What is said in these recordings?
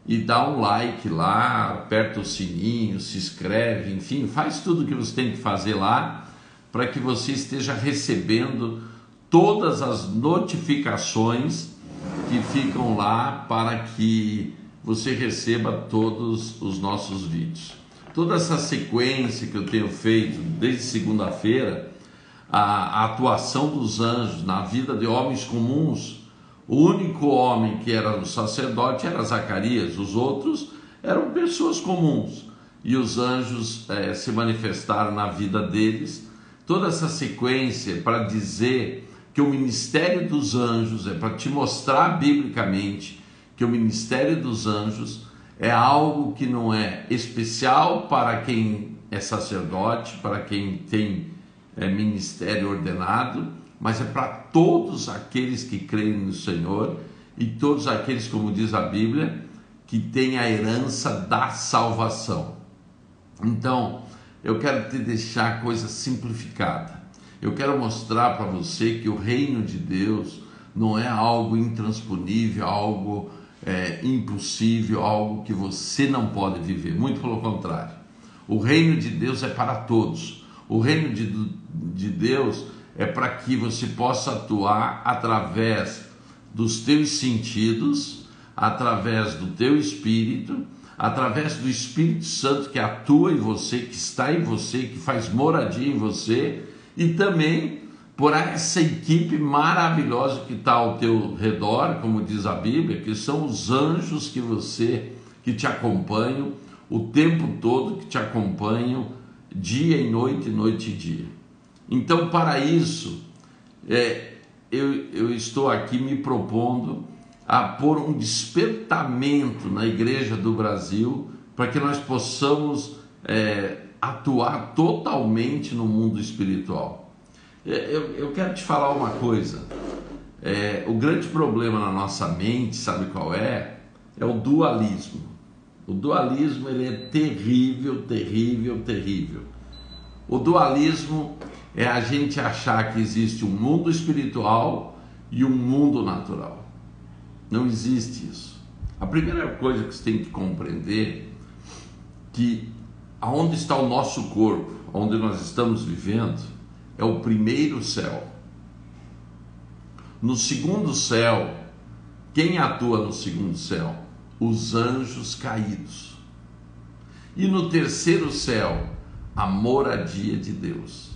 e dá um like lá, aperta o sininho, se inscreve, enfim, faz tudo o que você tem que fazer lá para que você esteja recebendo todas as notificações que ficam lá para que você receba todos os nossos vídeos. Toda essa sequência que eu tenho feito desde segunda-feira, a atuação dos anjos na vida de homens comuns. O único homem que era o sacerdote era Zacarias, os outros eram pessoas comuns, e os anjos se manifestaram na vida deles. Toda essa sequência para dizer que o ministério dos anjos é para te mostrar biblicamente que o ministério dos anjos é algo que não é especial para quem é sacerdote, para quem tem ministério ordenado, mas é para todos aqueles que creem no Senhor e todos aqueles, como diz a Bíblia, que têm a herança da salvação. Então, eu quero te deixar a coisa simplificada. Eu quero mostrar para você que o reino de Deus não é algo intransponível, algo impossível, algo que você não pode viver. Muito pelo contrário. O reino de Deus é para todos. O reino de Deus é para que você possa atuar através dos teus sentidos, através do teu espírito, através do Espírito Santo que atua em você, que está em você, que faz moradia em você, e também por essa equipe maravilhosa que está ao teu redor, como diz a Bíblia, que são os anjos que te acompanham o tempo todo, que te acompanham dia e noite e dia. Então, para isso, eu estou aqui me propondo a pôr um despertamento na Igreja do Brasil para que nós possamos atuar totalmente no mundo espiritual. Eu quero te falar uma coisa. O grande problema na nossa mente, sabe qual é? É o dualismo. O dualismo ele é terrível, terrível, terrível. O dualismo é a gente achar que existe um mundo espiritual e um mundo natural. Não existe isso. A primeira coisa que você tem que compreender é que aonde está o nosso corpo, onde nós estamos vivendo, é o primeiro céu. No segundo céu, quem atua no segundo céu? Os anjos caídos. E no terceiro céu, a moradia de Deus.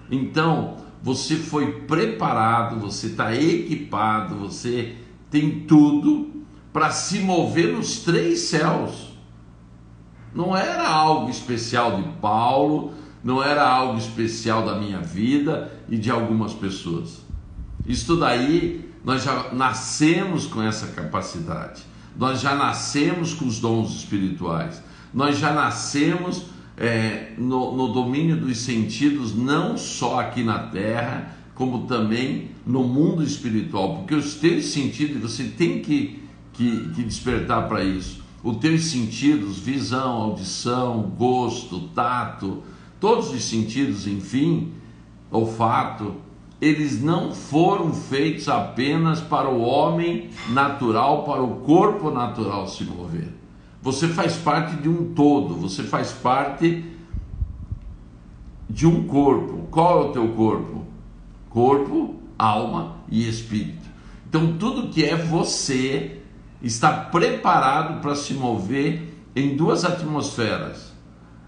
Então, você foi preparado, você está equipado, você tem tudo para se mover nos três céus. Não era algo especial de Paulo, não era algo especial da minha vida e de algumas pessoas. Isso daí, nós já nascemos com essa capacidade, nós já nascemos com os dons espirituais, nós já nascemos no domínio dos sentidos, não só aqui na terra, como também no mundo espiritual, porque os teus sentidos, você tem que despertar para isso. Os teus sentidos, visão, audição, gosto, tato, todos os sentidos, enfim, olfato, eles não foram feitos apenas para o homem natural, para o corpo natural se mover. Você faz parte de um todo, você faz parte de um corpo. Qual é o teu corpo? Corpo, alma e espírito. Então tudo que é você está preparado para se mover em duas atmosferas,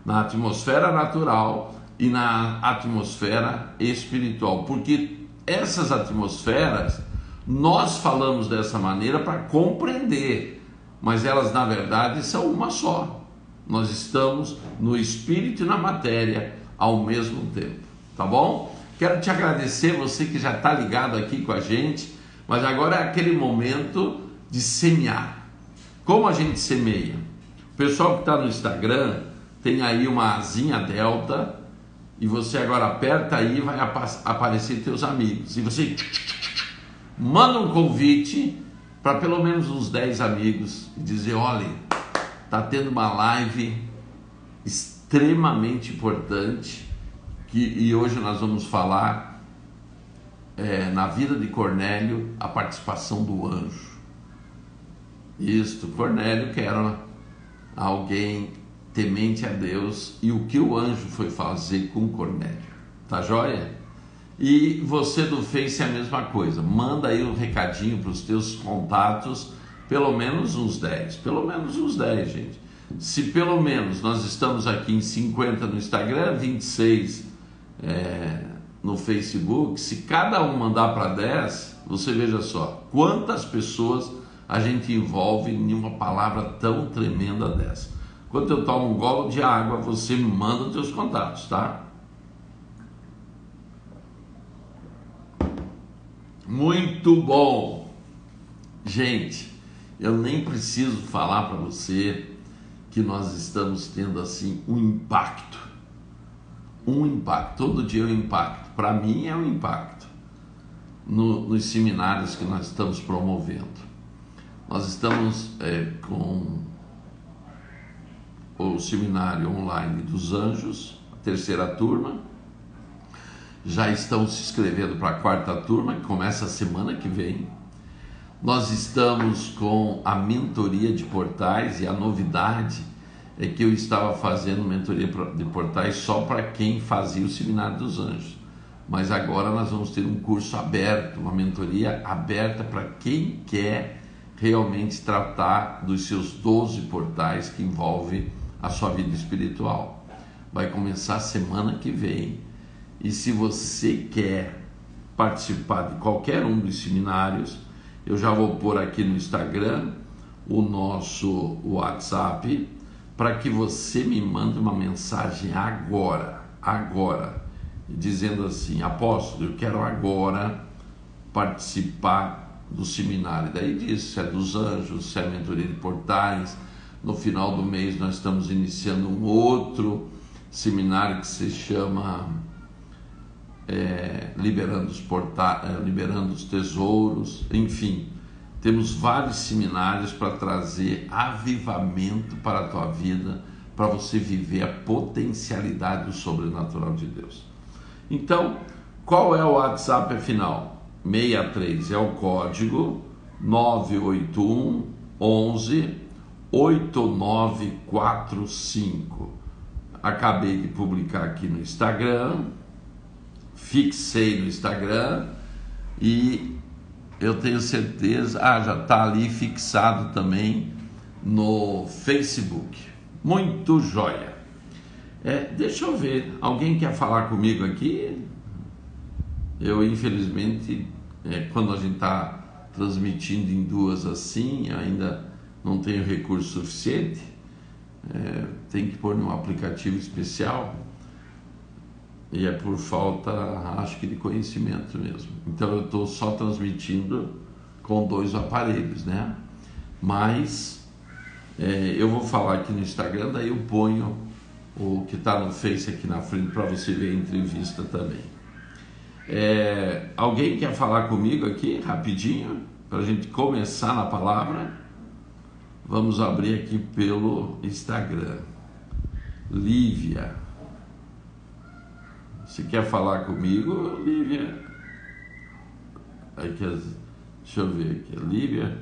na atmosfera natural e na atmosfera espiritual, porque essas atmosferas nós falamos dessa maneira para compreender, mas elas na verdade são uma só. Nós estamos no espírito e na matéria ao mesmo tempo, tá bom? Quero te agradecer, você que já está ligado aqui com a gente, mas agora é aquele momento de semear. Como a gente semeia? O pessoal que está no Instagram tem aí uma asinha delta e você agora aperta aí e vai aparecer teus amigos. E você manda um convite para pelo menos uns 10 amigos e dizer: olha, está tendo uma live extremamente importante e hoje nós vamos falar na vida de Cornélio, a participação do anjo. Isto, Cornélio, que era alguém temente a Deus, e o que o anjo foi fazer com Cornélio, tá joia? E você do Face é a mesma coisa, manda aí um recadinho para os teus contatos, pelo menos uns 10, gente. Se pelo menos nós estamos aqui em 50 no Instagram, 26 no Facebook, se cada um mandar para 10, você veja só, quantas pessoas a gente envolve em uma palavra tão tremenda dessa. Quando eu tomo um gole de água, você me manda os teus contatos, tá? Muito bom! Gente, eu nem preciso falar para você que nós estamos tendo assim um impacto. Todo dia é um impacto. Para mim é um impacto nos seminários que nós estamos promovendo. Nós estamos com o seminário online dos anjos, a terceira turma. Já estão se inscrevendo para a quarta turma, que começa a semana que vem. Nós estamos com a mentoria de portais, e a novidade é que eu estava fazendo mentoria de portais só para quem fazia o seminário dos anjos. Mas agora nós vamos ter um curso aberto, uma mentoria aberta para quem quer realmente tratar dos seus 12 portais que envolvem a sua vida espiritual. Vai começar semana que vem. E se você quer participar de qualquer um dos seminários, eu já vou pôr aqui no Instagram o nosso WhatsApp, para que você me mande uma mensagem agora, dizendo assim: apóstolo, eu quero agora participar do seminário. Daí diz se é dos anjos, se é a mentoria de portais. No final do mês nós estamos iniciando um outro seminário que se chama liberando os tesouros. Enfim, temos vários seminários para trazer avivamento para a tua vida, para você viver a potencialidade do sobrenatural de Deus. Então, qual é o WhatsApp afinal? 63 é o código 981 11 8945. Acabei de publicar aqui no Instagram, fixei no Instagram, e eu tenho certeza, já está ali fixado também no Facebook. Muito jóia. Deixa eu ver, alguém quer falar comigo aqui? Eu, infelizmente, quando a gente está transmitindo em duas assim, ainda não tenho recurso suficiente, tem que pôr num aplicativo especial, e é por falta, acho que, de conhecimento mesmo. Então eu estou só transmitindo com 2 aparelhos, né? Mas eu vou falar aqui no Instagram, daí eu ponho o que está no Face aqui na frente para você ver a entrevista também. Alguém quer falar comigo aqui rapidinho para a gente começar na palavra? Vamos abrir aqui pelo Instagram. Lívia, você quer falar comigo, Lívia? Deixa eu ver aqui, Lívia.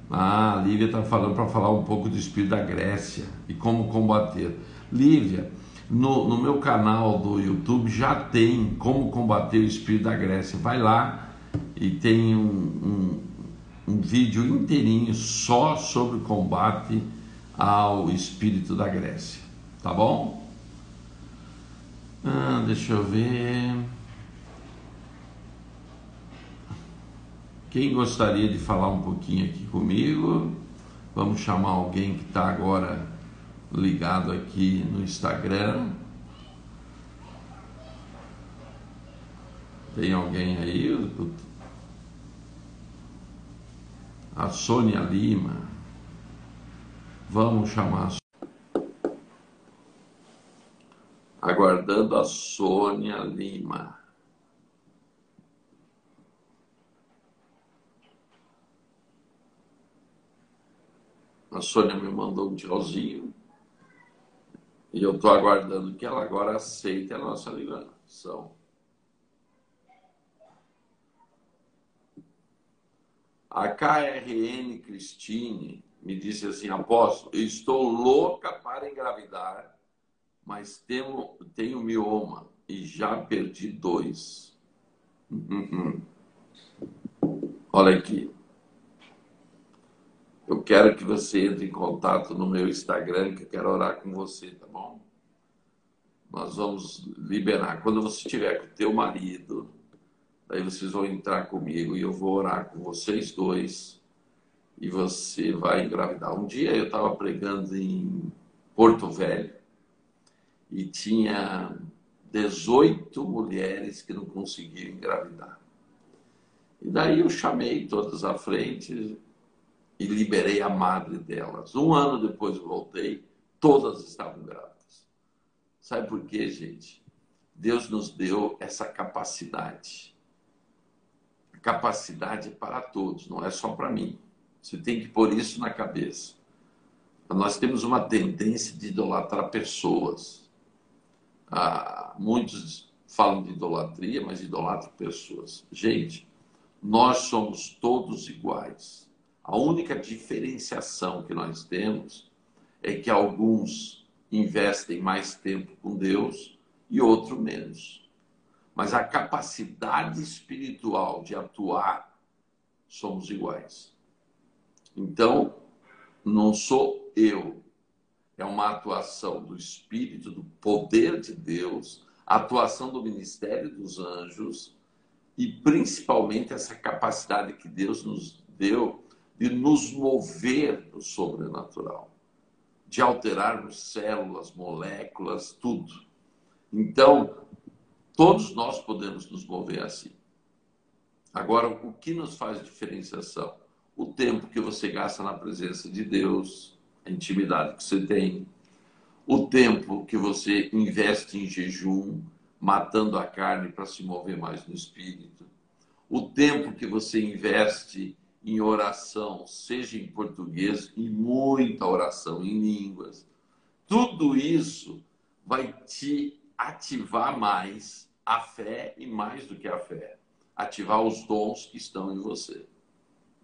A Lívia está falando para falar um pouco do espírito da Grécia e como combater. Lívia, no meu canal do YouTube já tem como combater o espírito da Grécia. Vai lá e tem um vídeo inteirinho só sobre o combate ao espírito da Grécia, tá bom? Deixa eu ver. Quem gostaria de falar um pouquinho aqui comigo? Vamos chamar alguém que está agora ligado aqui no Instagram. Tem alguém aí? A Sônia Lima. Vamos chamar. Aguardando a Sônia Lima. A Sônia me mandou um tchauzinho. E eu estou aguardando que ela agora aceite a nossa ligação. A KRN Cristine me disse assim: apóstolo, eu estou louca para engravidar, mas tenho mioma e já perdi 2. Olha aqui. Eu quero que você entre em contato no meu Instagram, que eu quero orar com você, tá bom? Nós vamos liberar. Quando você tiver com o teu marido, aí vocês vão entrar comigo e eu vou orar com vocês dois e você vai engravidar. Um dia eu estava pregando em Porto Velho e tinha 18 mulheres que não conseguiam engravidar. E daí eu chamei todas à frente e liberei a madre delas. Um ano depois eu voltei, todas estavam grávidas. Sabe por quê, gente? Deus nos deu essa capacidade. A capacidade é para todos, não é só para mim. Você tem que pôr isso na cabeça. Nós temos uma tendência de idolatrar pessoas. Muitos falam de idolatria, mas idolatram pessoas. Gente, nós somos todos iguais. A única diferenciação que nós temos é que alguns investem mais tempo com Deus e outros menos. Mas a capacidade espiritual de atuar, somos iguais. Então, não sou eu. É uma atuação do Espírito, do poder de Deus, a atuação do ministério dos anjos e principalmente essa capacidade que Deus nos deu de nos mover no sobrenatural, de alterarmos células, moléculas, tudo. Então, todos nós podemos nos mover assim. Agora, o que nos faz diferenciação? O tempo que você gasta na presença de Deus, a intimidade que você tem, o tempo que você investe em jejum, matando a carne para se mover mais no espírito, o tempo que você investe em oração, seja em português, e muita oração em línguas. Tudo isso vai te ativar mais a fé e mais do que a fé, ativar os dons que estão em você.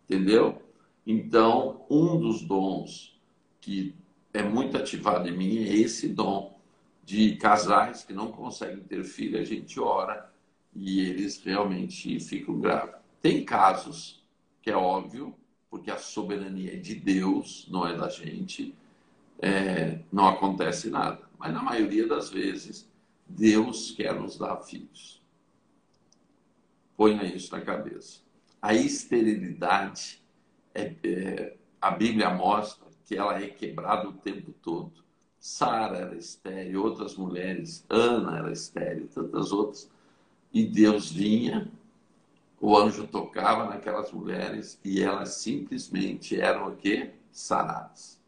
Entendeu? Então, um dos dons que é muito ativado em mim é esse dom de casais que não conseguem ter filho, a gente ora e eles realmente ficam grávidos. Tem casos que é óbvio, porque a soberania é de Deus, não é da gente, não acontece nada. Mas na maioria das vezes, Deus quer nos dar filhos. Ponha isso na cabeça. A esterilidade, a Bíblia mostra que ela é quebrada o tempo todo. Sara era estéril, outras mulheres, Ana era estéril, tantas outras. E Deus vinha, o anjo tocava naquelas mulheres e elas simplesmente eram o quê? Saradas.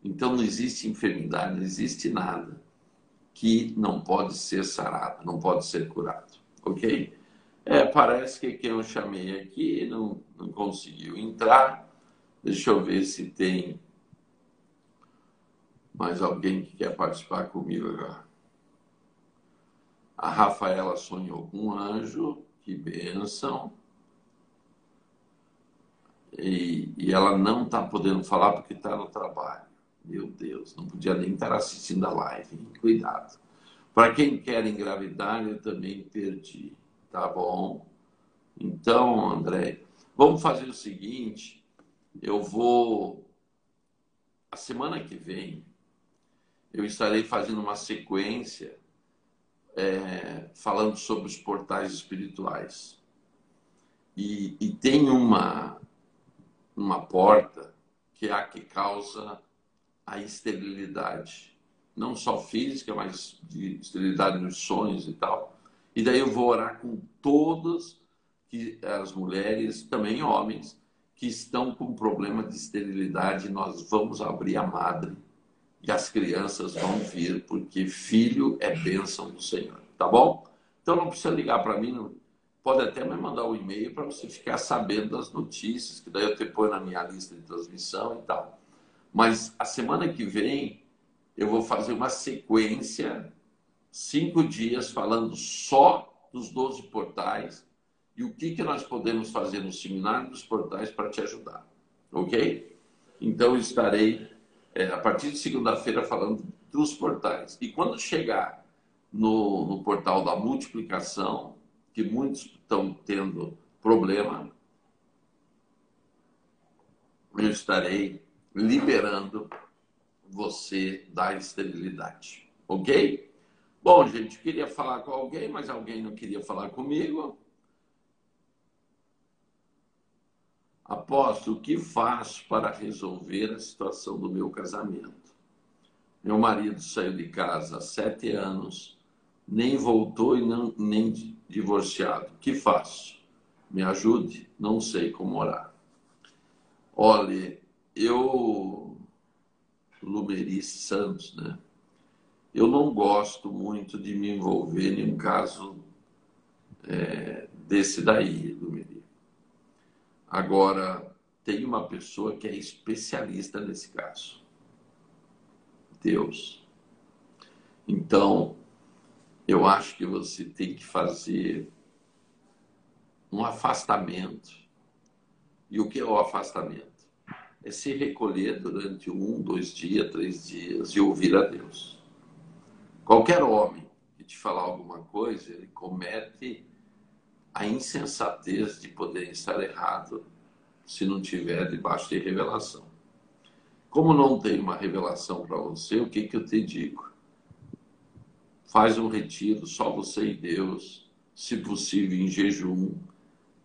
Então não existe enfermidade, não existe nada que não pode ser sarado, não pode ser curado. Ok? Parece que quem eu chamei aqui não conseguiu entrar. Deixa eu ver se tem mais alguém que quer participar comigo agora. A Rafaela sonhou com um anjo, que bênção. E ela não está podendo falar porque está no trabalho. Meu Deus, não podia nem estar assistindo a live, hein? Cuidado. Para quem quer engravidar, eu também perdi. Tá bom? Então, André, vamos fazer o seguinte. A semana que vem, eu estarei fazendo uma sequência falando sobre os portais espirituais. E tem uma porta que é a que causa a esterilidade. Não só física, mas de esterilidade nos sonhos e tal. E daí eu vou orar com todas as mulheres, também homens, que estão com problema de esterilidade. Nós vamos abrir a madre e as crianças vão vir, porque filho é bênção do Senhor. Tá bom? Então não precisa ligar para mim, não. Pode até me mandar um e-mail para você ficar sabendo das notícias, que daí eu te ponho na minha lista de transmissão e tal. Mas a semana que vem eu vou fazer uma sequência, 5 dias, falando só dos 12 portais e o que nós podemos fazer no Seminário dos Portais para te ajudar. Ok? Então, eu estarei, a partir de segunda-feira, falando dos portais. E quando chegar no portal da multiplicação, que muitos estão tendo problema, eu estarei liberando você da esterilidade. Ok? Bom, gente, queria falar com alguém, mas alguém não queria falar comigo. Apóstolo, o que faço para resolver a situação do meu casamento? Meu marido saiu de casa há 7 anos, nem voltou e nem divorciado. O que faço? Me ajude? Não sei como orar. Olha, eu, Lumerice Santos, né? Eu não gosto muito de me envolver em um caso desse daí, Lumerice. Agora, tem uma pessoa que é especialista nesse caso. Deus. Então, eu acho que você tem que fazer um afastamento. E o que é o afastamento? É se recolher durante 1, 2 dias, 3 dias e ouvir a Deus. Qualquer homem que te falar alguma coisa, ele comete a insensatez de poder estar errado se não tiver debaixo de revelação. Como não tem uma revelação para você, o que eu te digo? Faz um retiro, só você e Deus, se possível em jejum,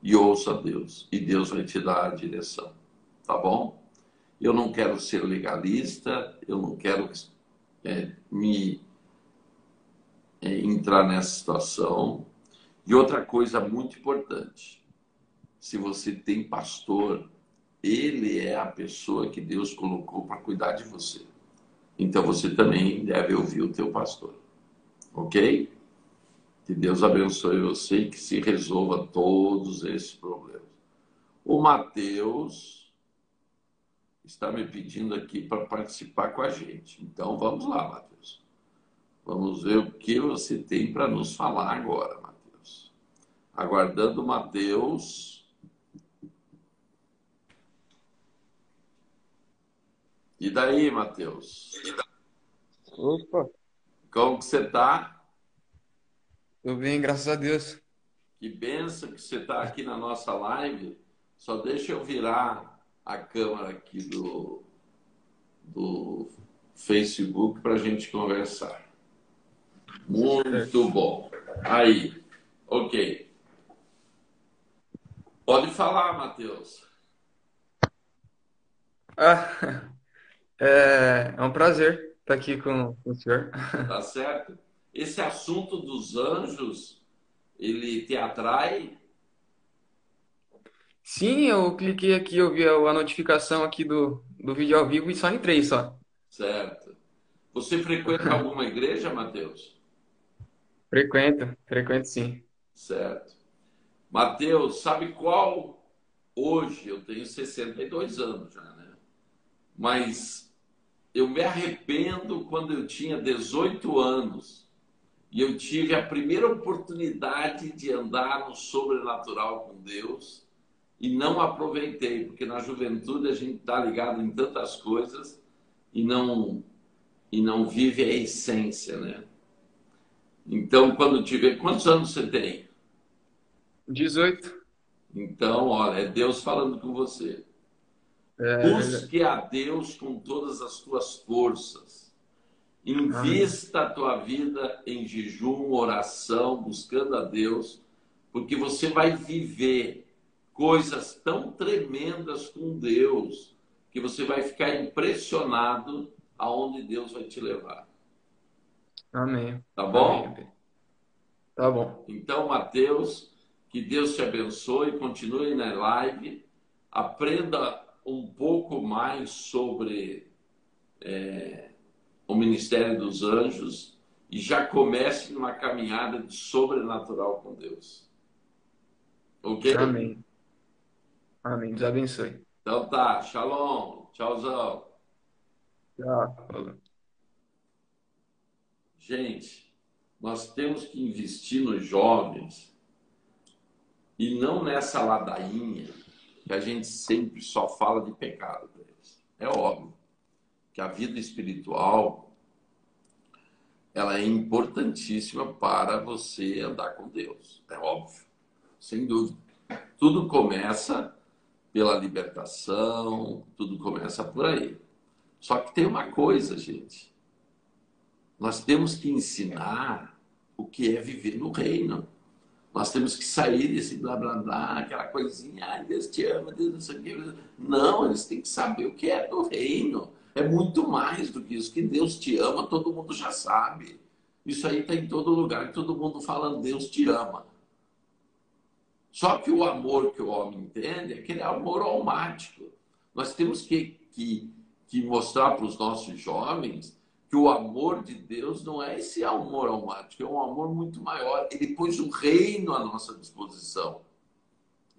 e ouça Deus. E Deus vai te dar a direção. Tá bom? Eu não quero ser legalista, eu não quero me entrar nessa situação. E outra coisa muito importante, se você tem pastor, ele é a pessoa que Deus colocou para cuidar de você. Então você também deve ouvir o teu pastor. Ok? Que Deus abençoe você e que se resolva todos esses problemas. O Mateus está me pedindo aqui para participar com a gente. Então vamos lá, Mateus. Vamos ver o que você tem para nos falar agora, Mateus. Aguardando o Mateus. E daí, Mateus? Opa, Como que você está? tô bem, graças a Deus. Que benção que você está aqui na nossa live. Só deixa eu virar a câmera aqui do Facebook para a gente conversar. Certo. Muito bom. Aí, ok. Pode falar, Matheus. Ah, é um prazer estar aqui com o senhor. Tá certo? Esse assunto dos anjos, ele te atrai? Sim, eu cliquei aqui, eu vi a notificação aqui do vídeo ao vivo e só entrei só. Certo. Você frequenta alguma igreja, Matheus? Frequento sim. Certo. Matheus, sabe qual? Hoje eu tenho 62 anos já, né? Mas eu me arrependo quando eu tinha 18 anos e eu tive a primeira oportunidade de andar no sobrenatural com Deus e não aproveitei, porque na juventude a gente está ligado em tantas coisas e não vive a essência, né? Então, quando tiver, quantos anos você tem? 18. Então, olha, é Deus falando com você. É verdade. Busque a Deus com todas as tuas forças. Amém. Invista a tua vida em jejum, oração, buscando a Deus, porque você vai viver coisas tão tremendas com Deus que você vai ficar impressionado aonde Deus vai te levar. Amém. Tá Amém. bom? Tá bom. Então, Mateus, que Deus te abençoe, continue na live, aprenda um pouco mais sobre o ministério dos anjos e já comece numa caminhada de sobrenatural com Deus. Ok? Amém. Amém. Deus abençoe. Então tá, shalom, tchauzão. Tchau. Falou. Gente, nós temos que investir nos jovens E não nessa ladainha que a gente sempre só fala de pecado para eles. É óbvio que a vida espiritual ela é importantíssima para você andar com Deus. É óbvio, sem dúvida. Tudo começa pela libertação, tudo começa por aí. Só que tem uma coisa, gente. Nós temos que ensinar o que é viver no reino. Nós temos que sair desse blá blá blá, aquela coisinha, ai, Deus te ama, Deus não sei o quê. Não, eles têm que saber o que é do reino. É muito mais do que isso. Que Deus te ama, todo mundo já sabe. Isso aí está em todo lugar, todo mundo falando Deus te ama. Só que o amor que o homem entende é aquele amor almático. Nós temos que mostrar para os nossos jovens que o amor de Deus não é esse amor almático, é um amor muito maior. Ele pôs o reino à nossa disposição.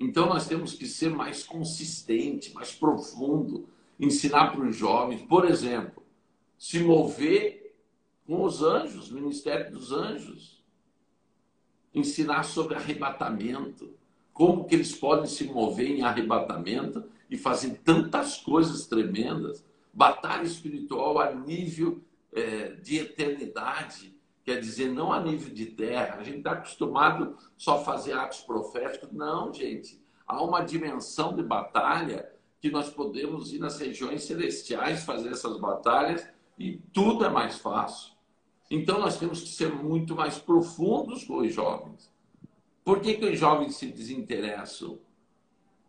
Então nós temos que ser mais consistente, mais profundo, ensinar para os jovens, por exemplo, se mover com os anjos, ministério dos anjos, ensinar sobre arrebatamento, como que eles podem se mover em arrebatamento e fazer tantas coisas tremendas, batalha espiritual a nível de eternidade, quer dizer, não a nível de terra. A gente está acostumado só a fazer atos proféticos. Não, gente. Há uma dimensão de batalha que nós podemos ir nas regiões celestiais fazer essas batalhas e tudo é mais fácil. Então, nós temos que ser muito mais profundos com os jovens. Por que os jovens se desinteressam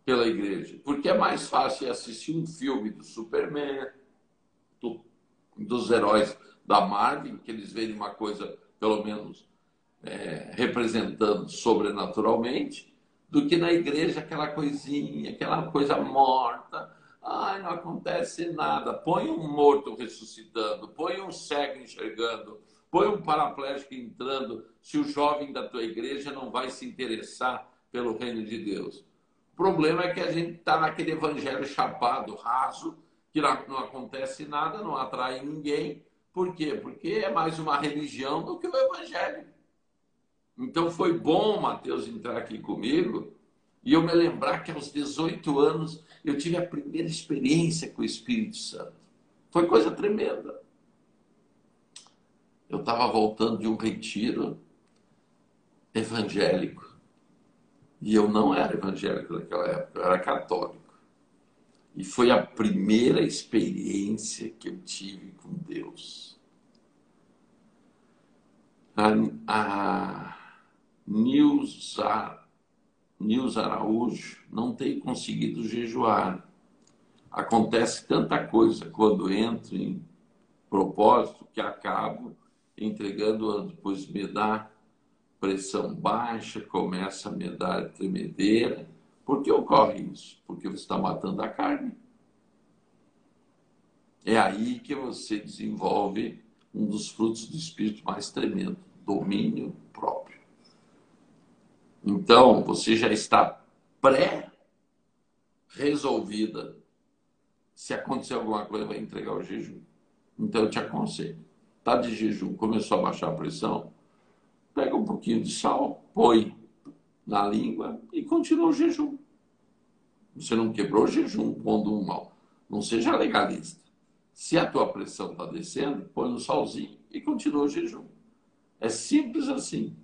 pela igreja? Porque é mais fácil assistir um filme do Superman, dos heróis da Marvel, que eles veem uma coisa, pelo menos, representando sobrenaturalmente, do que na igreja aquela coisinha, aquela coisa morta. Ai, não acontece nada. Põe um morto ressuscitando, põe um cego enxergando, põe um paraplégico entrando, se o jovem da tua igreja não vai se interessar pelo reino de Deus. O problema é que a gente está naquele evangelho chapado, raso, que não acontece nada, não atrai ninguém. Por quê? Porque é mais uma religião do que o evangelho. Então foi bom Mateus entrar aqui comigo e eu me lembrar que aos 18 anos eu tive a primeira experiência com o Espírito Santo. Foi coisa tremenda. Eu estava voltando de um retiro evangélico. E eu não era evangélico naquela época, eu era católico. E foi a primeira experiência que eu tive com Deus. A Nilza Araújo não tem conseguido jejuar. Acontece tanta coisa quando entro em propósito que acabo entregando, depois me dá pressão baixa, começa a me dar tremedeira. Por que ocorre isso? Porque você está matando a carne. É aí que você desenvolve um dos frutos do Espírito mais tremendo, domínio próprio. Então, você já está pré-resolvida. Se acontecer alguma coisa, vai entregar o jejum. Então, eu te aconselho. Está de jejum, começou a baixar a pressão, pega um pouquinho de sal, põe na língua e continua o jejum. Você não quebrou o jejum pondo um mal. Não seja legalista. Se a tua pressão está descendo, põe um salzinho e continua o jejum. É simples assim.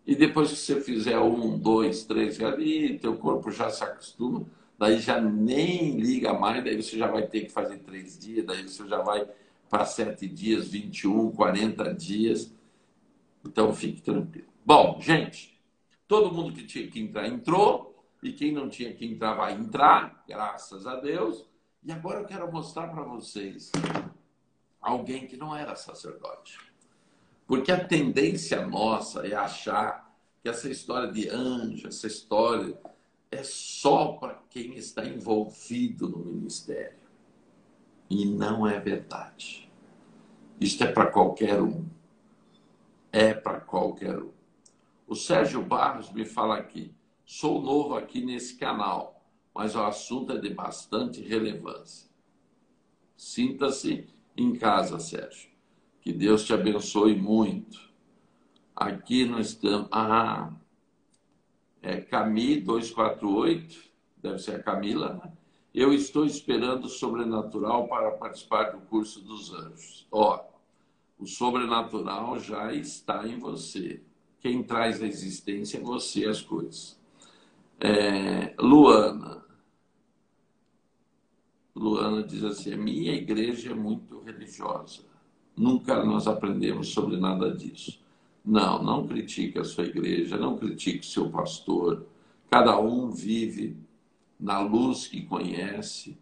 E depois que você fizer 1, 2, 3, ali, teu corpo já se acostuma, daí já nem liga mais, daí você já vai ter que fazer 3 dias, daí você já vai para 7 dias, 21, 40 dias. Então fique tranquilo. Bom, gente, todo mundo que tinha que entrar, entrou. E quem não tinha que entrar, vai entrar, graças a Deus. E agora eu quero mostrar para vocês alguém que não era sacerdote. Porque a tendência nossa é achar que essa história de anjo, essa história é só para quem está envolvido no ministério. E não é verdade. Isto é para qualquer um. É para qualquer um. O Sérgio Barros me fala aqui. Sou novo aqui nesse canal, mas o assunto é de bastante relevância. Sinta-se em casa, Sérgio. Que Deus te abençoe muito. Aqui nós estamos... É Cami 248, deve ser a Camila, né? Eu estou esperando o sobrenatural para participar do curso dos anjos. Ó, o sobrenatural já está em você. Quem traz a existência é você, as coisas. Luana. Luana diz assim: a minha igreja é muito religiosa. Nunca nós aprendemos sobre nada disso. Não, não critique a sua igreja, não critique o seu pastor. Cada um vive na luz que conhece.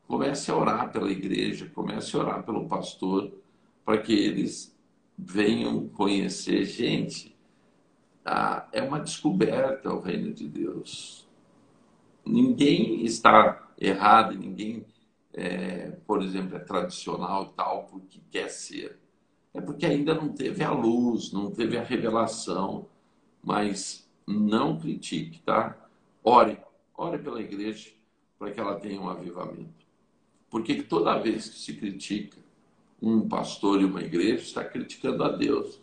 Comece a orar pela igreja, comece a orar pelo pastor, para que eles venham conhecer. Gente, é uma descoberta o reino de Deus. Ninguém está errado, ninguém, por exemplo, é tradicional e tal porque quer ser. É porque ainda não teve a luz, não teve a revelação. Mas não critique, tá? Ore, ore pela igreja para que ela tenha um avivamento. Porque toda vez que se critica um pastor e uma igreja, está criticando a Deus.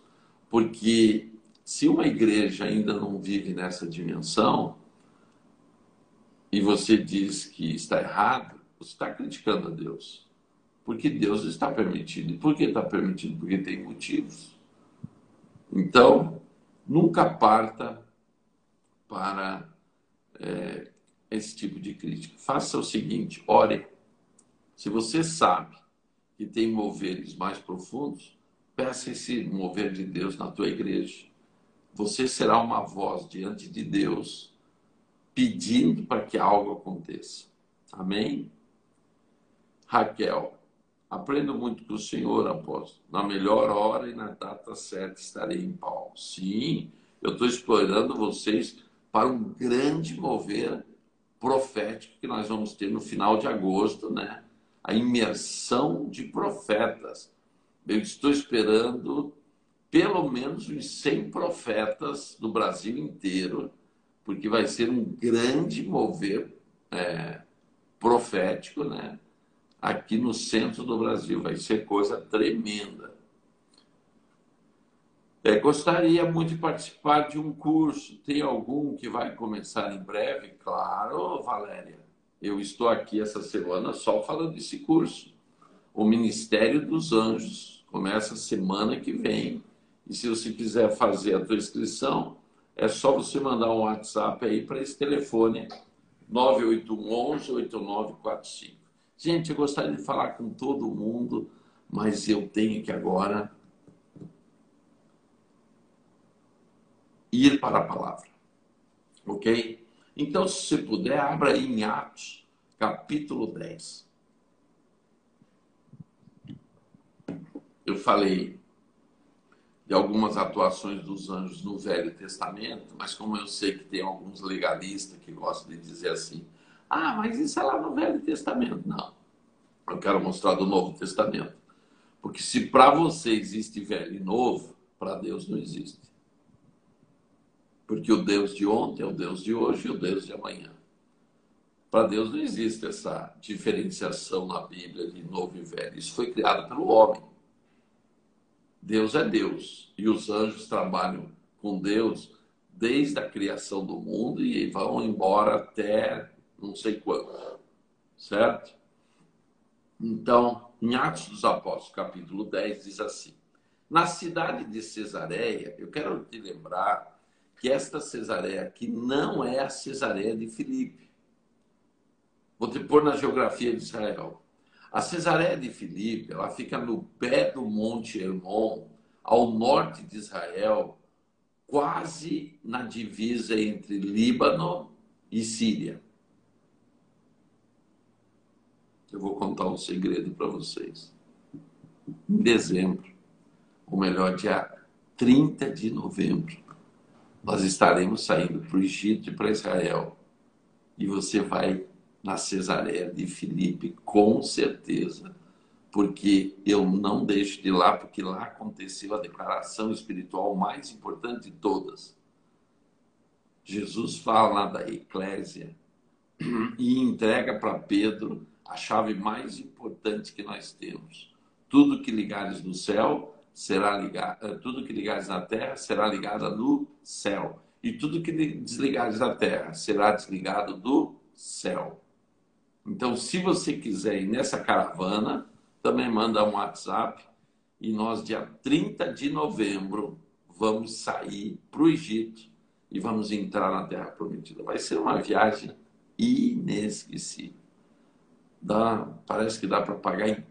Porque se uma igreja ainda não vive nessa dimensão e você diz que está errado, você está criticando a Deus. Porque Deus está permitindo. E por que está permitindo? Porque tem motivos. Então, nunca parta para esse tipo de crítica. Faça o seguinte: ore. Se você sabe que tem moveres mais profundos, peça esse mover de Deus na tua igreja. Você será uma voz diante de Deus pedindo para que algo aconteça. Amém? Raquel, aprendo muito com o Senhor, apóstolo. Na melhor hora e na data certa estarei em pau. Sim, eu estou explorando vocês para um grande mover profético que nós vamos ter no final de agosto, né? A imersão de profetas. Eu estou esperando pelo menos uns 100 profetas do Brasil inteiro, porque vai ser um grande mover profético, né? Aqui no centro do Brasil. Vai ser coisa tremenda. Gostaria muito de participar de um curso. Tem algum que vai começar em breve? Claro, Valéria. Eu estou aqui essa semana só falando desse curso. O Ministério dos Anjos. Começa semana que vem. E se você quiser fazer a tua inscrição, é só você mandar um WhatsApp aí para esse telefone 98111-8945. Gente, eu gostaria de falar com todo mundo, mas eu tenho que agora ir para a palavra, ok? Então, se você puder, abra aí em Atos, capítulo 10. Eu falei de algumas atuações dos anjos no Velho Testamento, mas como eu sei que tem alguns legalistas que gostam de dizer assim, mas isso é lá no Velho Testamento. Não, eu quero mostrar do Novo Testamento. Porque se para você existe velho e novo, para Deus não existe. Porque o Deus de ontem é o Deus de hoje e o Deus de amanhã. Para Deus não existe essa diferenciação na Bíblia de novo e velho. Isso foi criado pelo homem. Deus é Deus. E os anjos trabalham com Deus desde a criação do mundo e vão embora até não sei quando. Certo? Então, em Atos dos Apóstolos, capítulo 10, diz assim: na cidade de Cesareia, eu quero te lembrar que esta Cesareia aqui não é a Cesareia de Filipe. Vou te pôr na geografia de Israel. A Cesareia de Filipe, ela fica no pé do Monte Hermon, ao norte de Israel, quase na divisa entre Líbano e Síria. Eu vou contar um segredo para vocês. Em dezembro, ou melhor, dia 30 de novembro, nós estaremos saindo para o Egito e para Israel. E você vai na Cesareia de Filipe, com certeza, porque eu não deixo de ir lá, porque lá aconteceu a declaração espiritual mais importante de todas. Jesus fala da eclésia e entrega para Pedro a chave mais importante que nós temos. Tudo que ligares no céu será ligado, tudo que ligares na terra será ligado no céu. e tudo que desligares da terra será desligado do céu. Então, se você quiser ir nessa caravana, também manda um WhatsApp e nós, dia 30 de novembro, vamos sair para o Egito e vamos entrar na Terra Prometida. Vai ser uma viagem inesquecível. Parece que dá para pagar em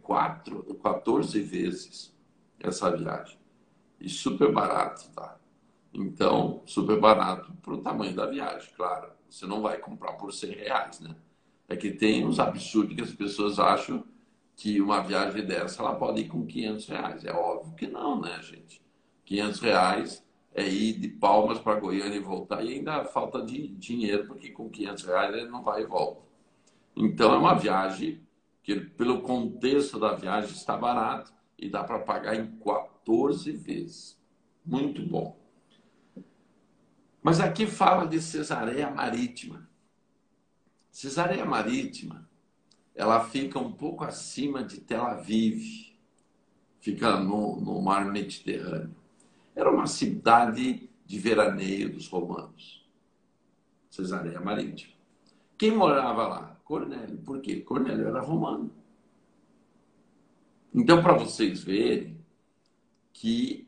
14 vezes essa viagem. E super barato, tá? Então, super barato para o tamanho da viagem, claro. Você não vai comprar por R$ 100, né? É que tem uns absurdos que as pessoas acham que uma viagem dessa ela pode ir com R$ 500. É óbvio que não, né, gente? R$ 500 é ir de Palmas para Goiânia e voltar, e ainda falta de dinheiro, porque com R$ 500 ele não vai e volta. Então é uma viagem que, pelo contexto da viagem, está barato e dá para pagar em 14 vezes. Muito bom. Mas aqui fala de Cesareia Marítima. Cesareia Marítima, ela fica um pouco acima de Tel Aviv, fica no mar Mediterrâneo. Era uma cidade de veraneio dos romanos. Cesareia Marítima. Quem morava lá? Cornélio. Por quê? Cornélio era romano. Então, para vocês verem que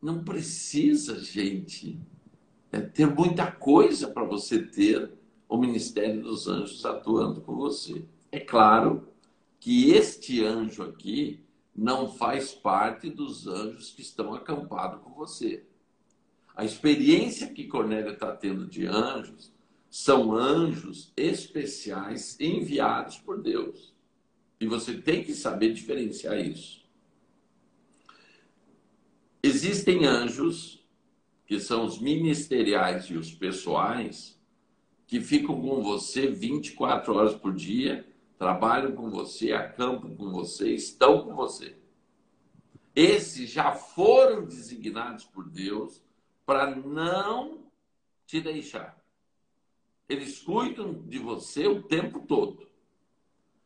não precisa, gente, ter muita coisa para você ter o ministério dos anjos atuando com você. É claro que este anjo aqui não faz parte dos anjos que estão acampados com você. A experiência que Cornélio está tendo de anjos são anjos especiais enviados por Deus. E você tem que saber diferenciar isso. Existem anjos, que são os ministeriais e os pessoais, que ficam com você 24 horas por dia, trabalham com você, acampam com você, estão com você. Esses já foram designados por Deus para não te deixar. Eles cuidam de você o tempo todo.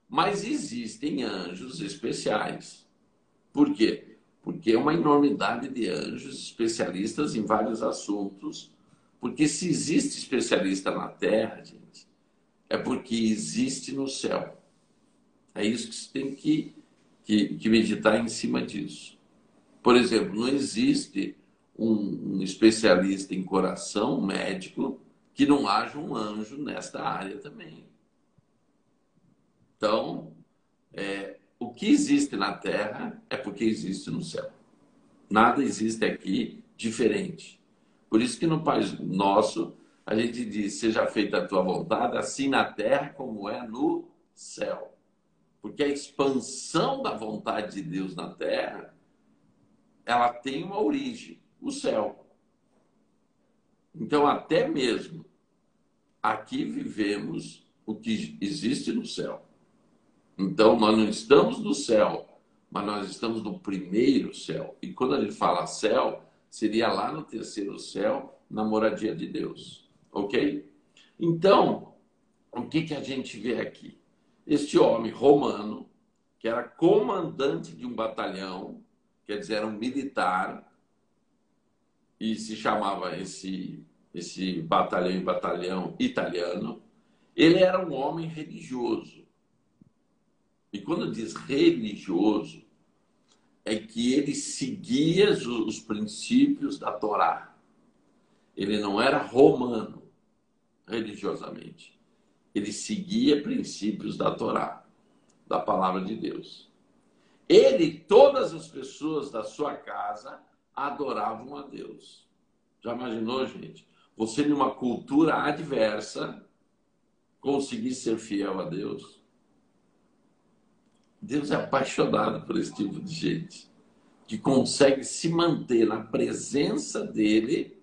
Mas existem anjos especiais. Por quê? Porque é uma enormidade de anjos especialistas em vários assuntos. Porque se existe especialista na Terra, gente, é porque existe no céu. É isso que você tem que meditar em cima disso. Por exemplo, não existe um especialista em coração, um médico, que não haja um anjo nesta área também. Então, o que existe na Terra é porque existe no céu. Nada existe aqui diferente. Por isso que no Pai Nosso a gente diz: seja feita a tua vontade, assim na terra como é no céu. Porque a expansão da vontade de Deus na terra, ela tem uma origem, o céu. Então, até mesmo aqui vivemos o que existe no céu. Então, nós não estamos no céu, mas nós estamos no primeiro céu. E quando a gente fala céu, seria lá no terceiro céu, na moradia de Deus. Ok? Então, o que a gente vê aqui? Este homem romano, que era comandante de um batalhão, quer dizer, era um militar, e se chamava esse batalhão italiano, ele era um homem religioso. E quando diz religioso, é que ele seguia os princípios da Torá. Ele não era romano, religiosamente. Ele seguia princípios da Torá, da palavra de Deus. Ele e todas as pessoas da sua casa adoravam a Deus. Já imaginou, gente? Você, numa cultura adversa, conseguir ser fiel a Deus? Deus é apaixonado por esse tipo de gente, que consegue se manter na presença dele,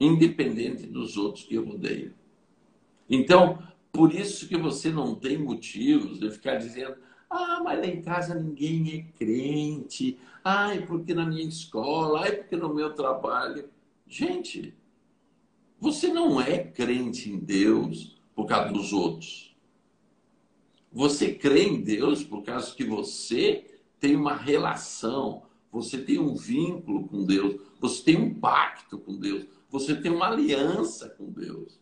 independente dos outros que o rodeiam. Então, por isso que você não tem motivos de ficar dizendo: ah, mas lá em casa ninguém é crente, ai, porque na minha escola, ai, porque no meu trabalho. Gente, você não é crente em Deus por causa dos outros. Você crê em Deus por causa que você tem uma relação, você tem um vínculo com Deus, você tem um pacto com Deus, você tem uma aliança com Deus.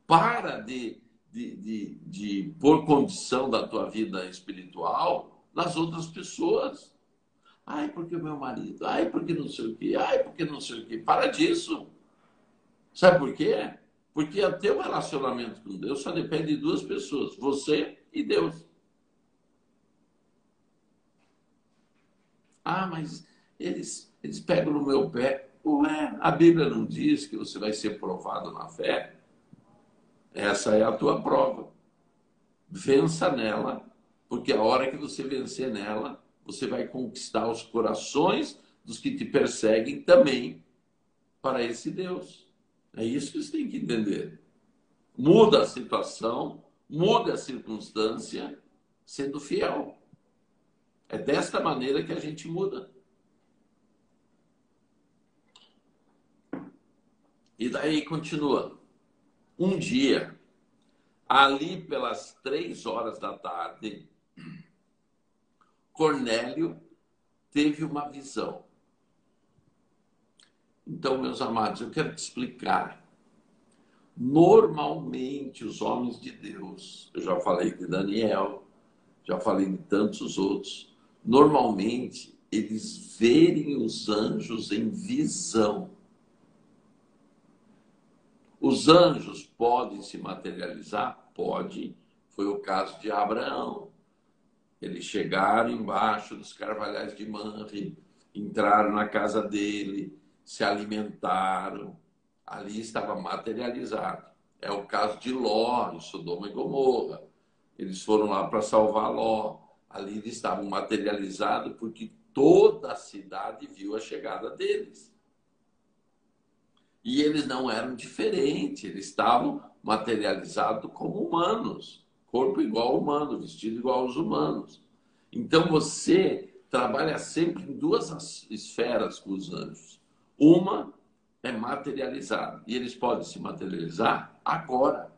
Para de pôr condição da tua vida espiritual nas outras pessoas. Ai, porque o meu marido, ai, porque não sei o quê, ai, porque não sei o quê. Para disso. Sabe por quê? Porque o teu relacionamento com Deus só depende de duas pessoas, você e Deus. Ah, mas eles pegam no meu pé. Ué, a Bíblia não diz que você vai ser provado na fé? Essa é a tua prova. Vença nela, porque a hora que você vencer nela, você vai conquistar os corações dos que te perseguem também para esse Deus. É isso que você tem que entender. Muda a situação, muda a circunstância, sendo fiel. É desta maneira que a gente muda. E daí continua. Um dia, ali pelas 3 horas da tarde, Cornélio teve uma visão. Então, meus amados, eu quero te explicar. Normalmente, os homens de Deus, eu já falei de Daniel, já falei de tantos outros, normalmente eles verem os anjos em visão. Os anjos podem se materializar? Pode. Foi o caso de Abraão. Eles chegaram embaixo dos carvalhais de Manre, entraram na casa dele, se alimentaram. Ali estava materializado. É o caso de Ló, em Sodoma e Gomorra. Eles foram lá para salvar Ló. Ali eles estavam materializados porque toda a cidade viu a chegada deles. E eles não eram diferentes, eles estavam materializados como humanos, corpo igual ao humano, vestido igual aos humanos. Então você trabalha sempre em duas esferas com os anjos. Uma é materializar, e eles podem se materializar agora.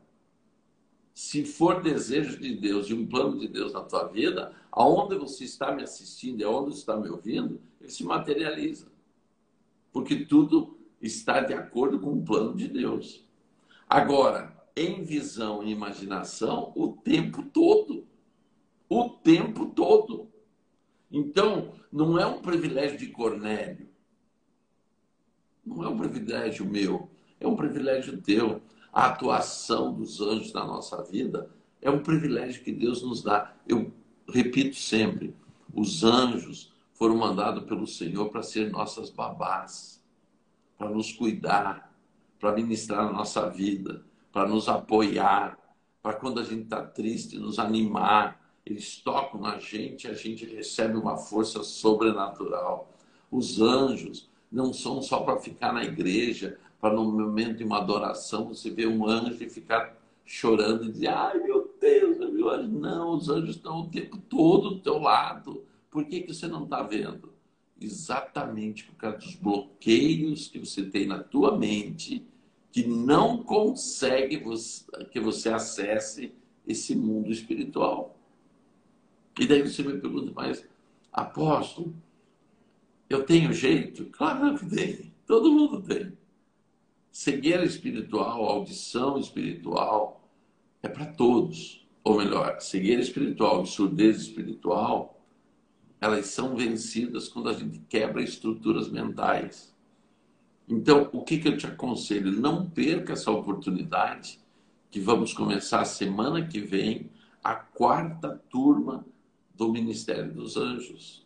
Se for desejo de Deus e um plano de Deus na tua vida, aonde você está me assistindo e aonde você está me ouvindo, ele se materializa. Porque tudo está de acordo com o plano de Deus. Agora, em visão e imaginação, o tempo todo. O tempo todo. Então, não é um privilégio de Cornélio. Não é um privilégio meu. É um privilégio teu. A atuação dos anjos na nossa vida é um privilégio que Deus nos dá. Eu repito sempre, os anjos foram mandados pelo Senhor para ser nossas babás, para nos cuidar, para ministrar a nossa vida, para nos apoiar, para quando a gente está triste, nos animar. Eles tocam na gente, a gente recebe uma força sobrenatural. Os anjos não são só para ficar na igreja, para no momento de uma adoração você ver um anjo e ficar chorando e dizer, ai meu Deus, meu anjo. Não, os anjos estão o tempo todo do teu lado. Por que você não está vendo? Exatamente por causa dos bloqueios que você tem na tua mente, que não consegue que você acesse esse mundo espiritual. E daí você me pergunta, mas apóstolo, eu tenho jeito? Claro que tem, todo mundo tem. Cegueira espiritual, audição espiritual, é para todos. Ou melhor, cegueira espiritual e surdez espiritual, elas são vencidas quando a gente quebra estruturas mentais. Então, o que eu te aconselho? Não perca essa oportunidade, que vamos começar a semana que vem, a 4ª turma do Ministério dos Anjos.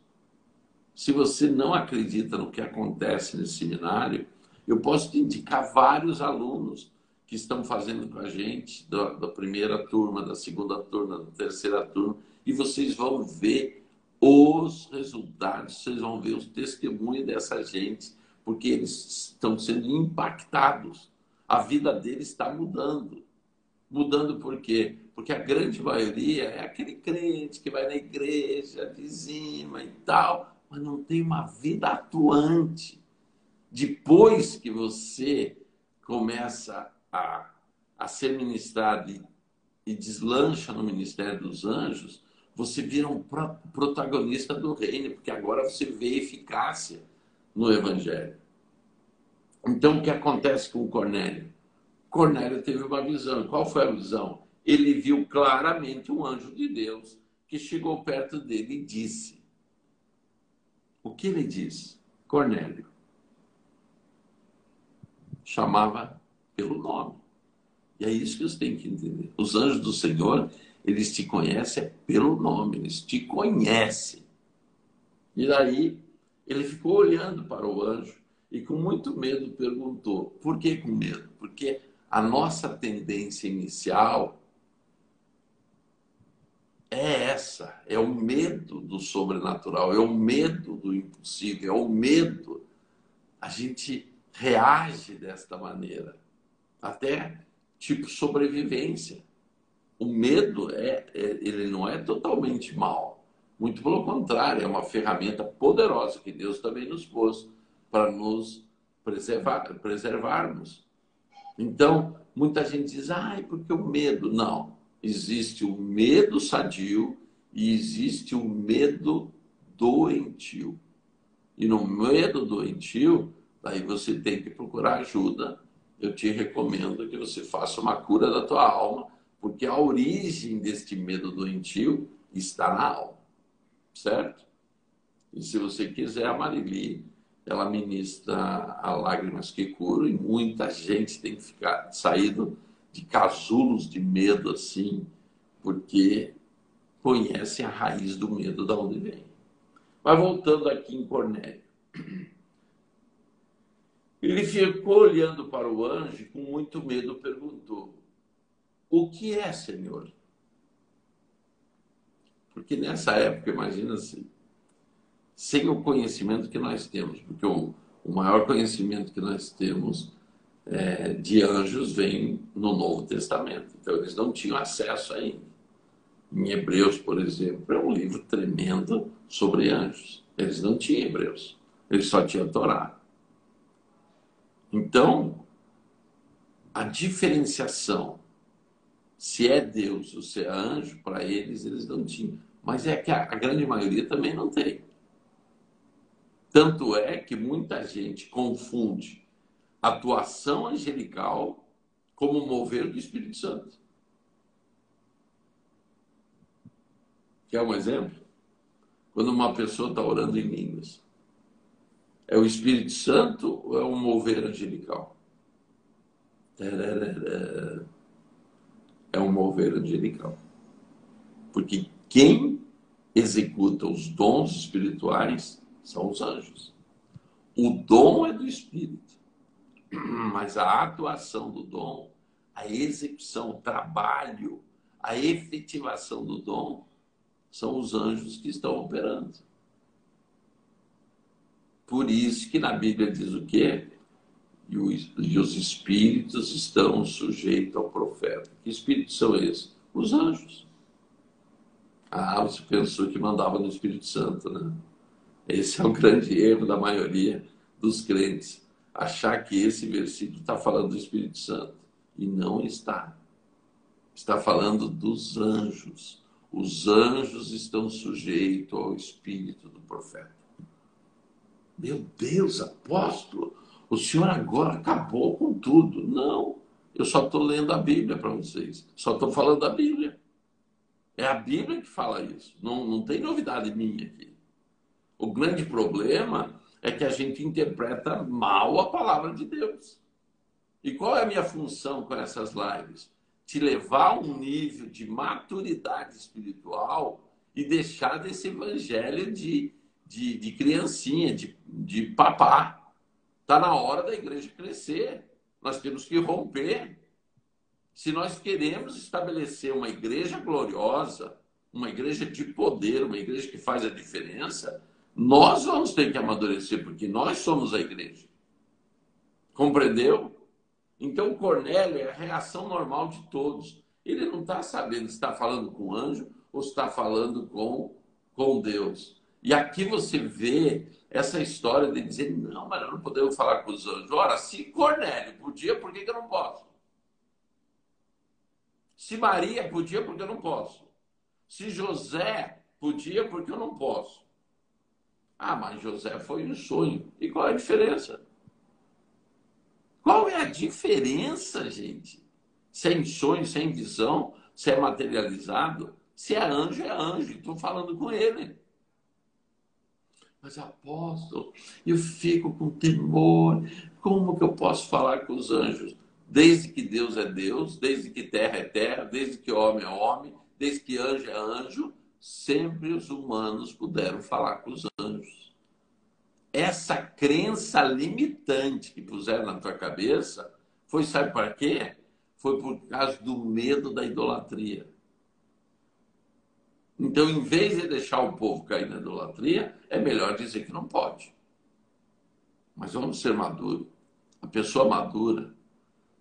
Se você não acredita no que acontece nesse seminário, eu posso te indicar vários alunos que estão fazendo com a gente, da primeira turma, da segunda turma, da terceira turma, e vocês vão ver os resultados, vocês vão ver os testemunhos dessa gente, porque eles estão sendo impactados. A vida deles está mudando. Mudando por quê? Porque a grande maioria é aquele crente que vai na igreja, dizima e tal, mas não tem uma vida atuante. Depois que você começa a ser ministrado e deslancha no Ministério dos Anjos, você vira um protagonista do reino, porque agora você vê eficácia no evangelho. Então, o que acontece com Cornélio? Cornélio teve uma visão. Qual foi a visão? Ele viu claramente um anjo de Deus que chegou perto dele e disse. O que ele disse? Cornélio. Chamava pelo nome. E é isso que você tem que entender. Os anjos do Senhor, eles te conhecem pelo nome, eles te conhecem. E daí, ele ficou olhando para o anjo e com muito medo perguntou. Por que com medo? Porque a nossa tendência inicial é essa, é o medo do sobrenatural, é o medo do impossível, é o medo. A gente reage desta maneira, até tipo sobrevivência. O medo ele não é totalmente mal, muito pelo contrário, é uma ferramenta poderosa que Deus também nos pôs para nos preservarmos. Então, muita gente diz, porque o medo? Não. Existe o medo sadio e existe o medo doentio. E no medo doentio, daí você tem que procurar ajuda. Eu te recomendo que você faça uma cura da tua alma, porque a origem deste medo doentio está na alma, certo? E se você quiser, a Marili, ela ministra a Lágrimas que Curam, e muita gente tem que ficar saído de casulos de medo assim, porque conhecem a raiz do medo de onde vem. Mas voltando aqui em Cornélio. Ele ficou olhando para o anjo e com muito medo perguntou, o que é, Senhor? Porque nessa época, imagina assim, sem o conhecimento que nós temos, porque o maior conhecimento que nós temos de anjos vem no Novo Testamento. Então, eles não tinham acesso ainda. Em Hebreus, por exemplo, é um livro tremendo sobre anjos. Eles não tinham Hebreus, eles só tinham Torá. Então, a diferenciação, se é Deus ou se é anjo, para eles não tinham. Mas é que a grande maioria também não tem. Tanto é que muita gente confunde atuação angelical como mover do Espírito Santo. Quer um exemplo? Quando uma pessoa está orando em línguas, é o Espírito Santo ou é um mover angelical? É um mover angelical. Porque quem executa os dons espirituais são os anjos. O dom é do Espírito, mas a atuação do dom, a execução, o trabalho, a efetivação do dom são os anjos que estão operando. Por isso que na Bíblia diz o quê? E os espíritos estão sujeitos ao profeta. Que espíritos são esses? Os anjos. Você pensou que mandava no Espírito Santo, né? Esse é o grande erro da maioria dos crentes. Achar que esse versículo está falando do Espírito Santo. E não está. Está falando dos anjos. Os anjos estão sujeitos ao espírito do profeta. Meu Deus, apóstolo, o senhor agora acabou com tudo. Não, eu só estou lendo a Bíblia para vocês. Só estou falando da Bíblia. É a Bíblia que fala isso. Não tem novidade minha aqui. O grande problema é que a gente interpreta mal a palavra de Deus. E qual é a minha função com essas lives? Te levar a um nível de maturidade espiritual e deixar desse evangelho de criancinha, de papá. Está na hora da igreja crescer. Nós temos que romper. Se nós queremos estabelecer uma igreja gloriosa, uma igreja de poder, uma igreja que faz a diferença, nós vamos ter que amadurecer, porque nós somos a igreja. Compreendeu? Então, Cornélio é a reação normal de todos. Ele não está sabendo se está falando com o anjo ou se está falando com Deus. E aqui você vê essa história de dizer, não, mas nós não podemos falar com os anjos. Ora, se Cornélio podia, por que eu não posso? Se Maria podia, por que eu não posso? Se José podia, porque eu não posso? Ah, mas José foi um sonho. E qual é a diferença? Qual é a diferença, gente? Se é em sonho, se é em visão, se é materializado, se é anjo, é anjo. Estou falando com ele. Mas apóstolo, eu fico com temor. Como que eu posso falar com os anjos? Desde que Deus é Deus, desde que terra é terra, desde que homem é homem, desde que anjo é anjo, sempre os humanos puderam falar com os anjos. Essa crença limitante que puseram na tua cabeça foi, sabe para quê? Foi por causa do medo da idolatria. Então, em vez de deixar o povo cair na idolatria, é melhor dizer que não pode. Mas vamos ser maduros. A pessoa madura,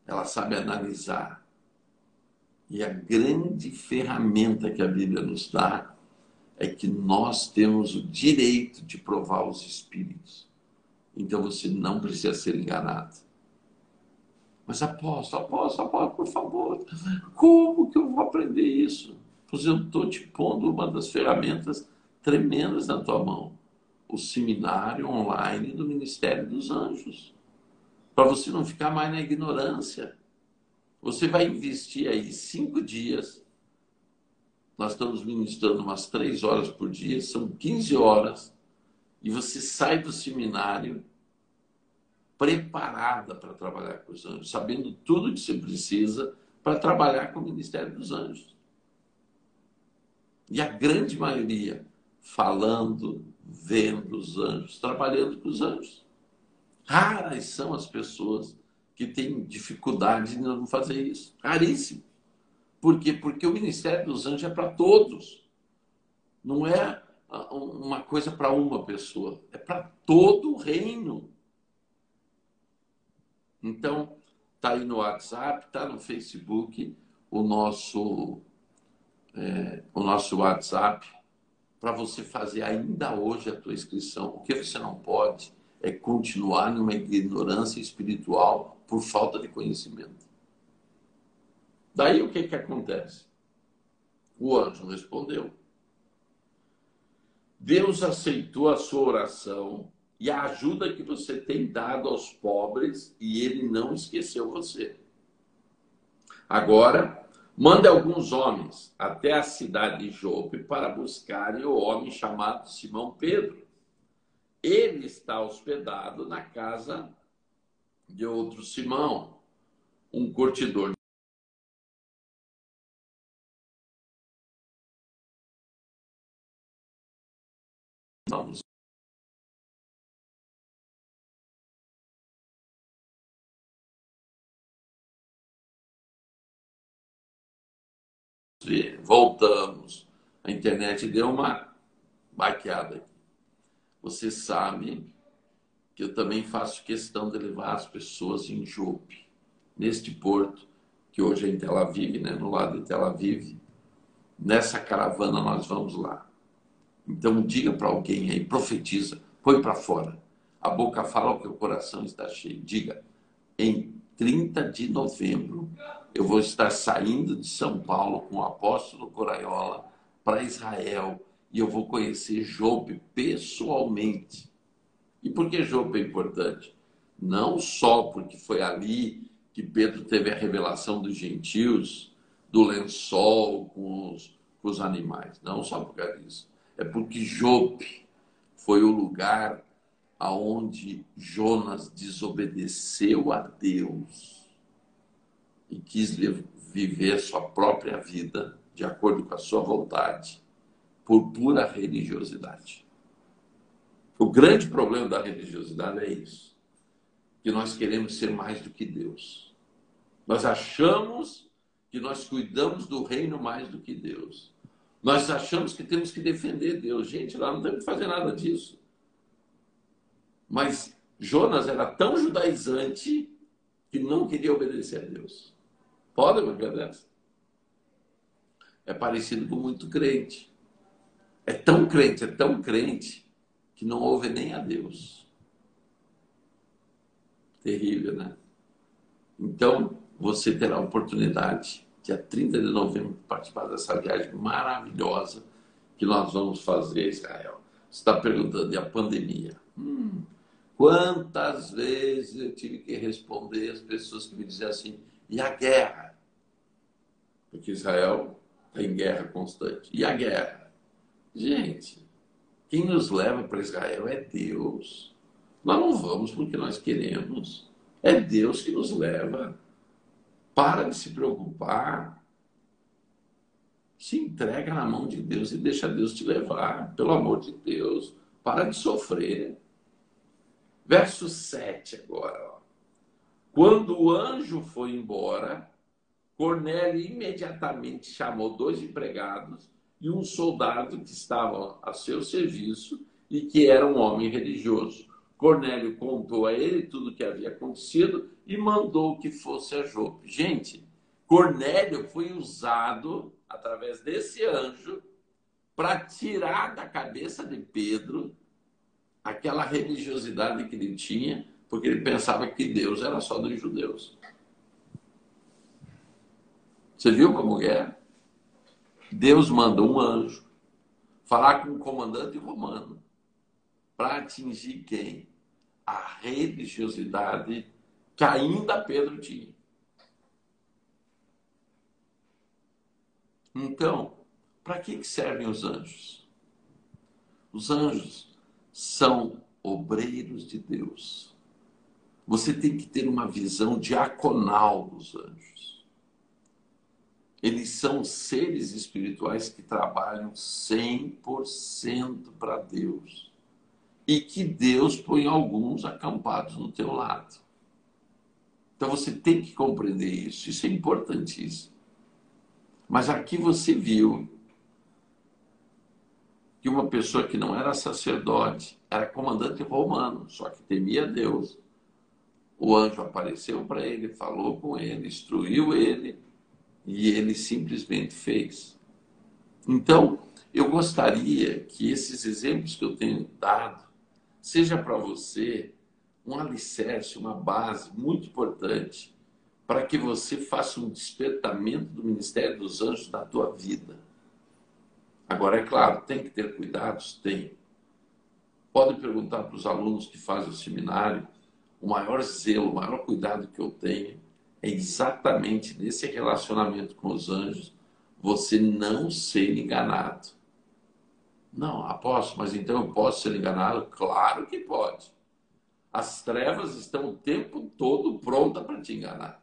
ela sabe analisar. E a grande ferramenta que a Bíblia nos dá é que nós temos o direito de provar os espíritos. Então você não precisa ser enganado. Mas apóstolo, por favor, como que eu vou aprender isso? Pois eu estou te pondo uma das ferramentas tremendas na tua mão. O seminário online do Ministério dos Anjos. Para você não ficar mais na ignorância. Você vai investir aí 5 dias. Nós estamos ministrando umas 3 horas por dia, são 15 horas. E você sai do seminário preparada para trabalhar com os anjos, sabendo tudo que você precisa para trabalhar com o Ministério dos Anjos. E a grande maioria falando, vendo os anjos, trabalhando com os anjos. Raras são as pessoas que têm dificuldade de não fazer isso. Raríssimo. Por quê? Porque o Ministério dos Anjos é para todos. Não é uma coisa para uma pessoa. É para todo o reino. Então, está aí no WhatsApp, está no Facebook, o nosso WhatsApp, para você fazer ainda hoje a tua inscrição. O que você não pode é continuar numa ignorância espiritual por falta de conhecimento. Daí o que acontece? O anjo respondeu. Deus aceitou a sua oração e a ajuda que você tem dado aos pobres e ele não esqueceu você. Agora, mande alguns homens até a cidade de Jope para buscarem o homem chamado Simão Pedro. Ele está hospedado na casa de outro Simão, um curtidor. Vamos ver. Voltamos. A internet deu uma baqueada aqui. Você sabe que eu também faço questão de levar as pessoas em Jope, neste porto, que hoje é em Tel Aviv, né? No lado de Tel Aviv. Nessa caravana nós vamos lá. Então diga para alguém aí, profetiza, põe para fora. A boca fala o que o coração está cheio. Diga, em 30 de novembro, eu vou estar saindo de São Paulo com o apóstolo Coraiola para Israel e eu vou conhecer Jope pessoalmente. E por que Jope é importante? Não só porque foi ali que Pedro teve a revelação dos gentios, do lençol com os animais. Não só por causa disso. É porque Jope foi o lugar aonde Jonas desobedeceu a Deus e quis viver sua própria vida de acordo com a sua vontade, por pura religiosidade. O grande problema da religiosidade é isso, que nós queremos ser mais do que Deus. Nós achamos que nós cuidamos do reino mais do que Deus. Nós achamos que temos que defender Deus. Gente, nós não temos que fazer nada disso. Mas Jonas era tão judaizante que não queria obedecer a Deus. Pode uma coisa dessa? É parecido com muito crente. É tão crente, que não ouve nem a Deus. Terrível, né? Então, você terá a oportunidade dia 30 de novembro, participar dessa viagem maravilhosa que nós vamos fazer a Israel. Você está perguntando, e a pandemia? Quantas vezes eu tive que responder as pessoas que me diziam assim, e a guerra? Porque Israel está em guerra constante. E a guerra? Gente, quem nos leva para Israel é Deus. Nós não vamos porque nós queremos. É Deus que nos leva. Para de se preocupar. Se entrega na mão de Deus e deixa Deus te levar. Pelo amor de Deus. Para de sofrer. Verso 7 agora. Ó. Quando o anjo foi embora, Cornélio imediatamente chamou 2 empregados e um soldado que estavam a seu serviço e que era um homem religioso. Cornélio contou a ele tudo o que havia acontecido e mandou que fosse a Jope. Gente, Cornélio foi usado, através desse anjo, para tirar da cabeça de Pedro aquela religiosidade que ele tinha, porque ele pensava que Deus era só dos judeus. Você viu como é? Deus manda um anjo falar com o comandante romano para atingir quem? A religiosidade que ainda Pedro tinha. Então, para que servem os anjos? Os anjos são obreiros de Deus. Você tem que ter uma visão diaconal dos anjos. Eles são seres espirituais que trabalham 100% para Deus. E que Deus põe alguns acampados no teu lado. Então você tem que compreender isso. Isso é importantíssimo. Mas aqui você viu que uma pessoa que não era sacerdote, era comandante romano, só que temia Deus. O anjo apareceu para ele, falou com ele, instruiu ele, e ele simplesmente fez. Então, eu gostaria que esses exemplos que eu tenho dado seja para você um alicerce, uma base muito importante para que você faça um despertamento do ministério dos anjos na tua vida. Agora, é claro, tem que ter cuidados? Tem. Pode perguntar para os alunos que fazem o seminário, o maior zelo, o maior cuidado que eu tenho é exatamente nesse relacionamento com os anjos, você não ser enganado. Não, apóstolo, mas então eu posso ser enganado? Claro que pode. As trevas estão o tempo todo prontas para te enganar.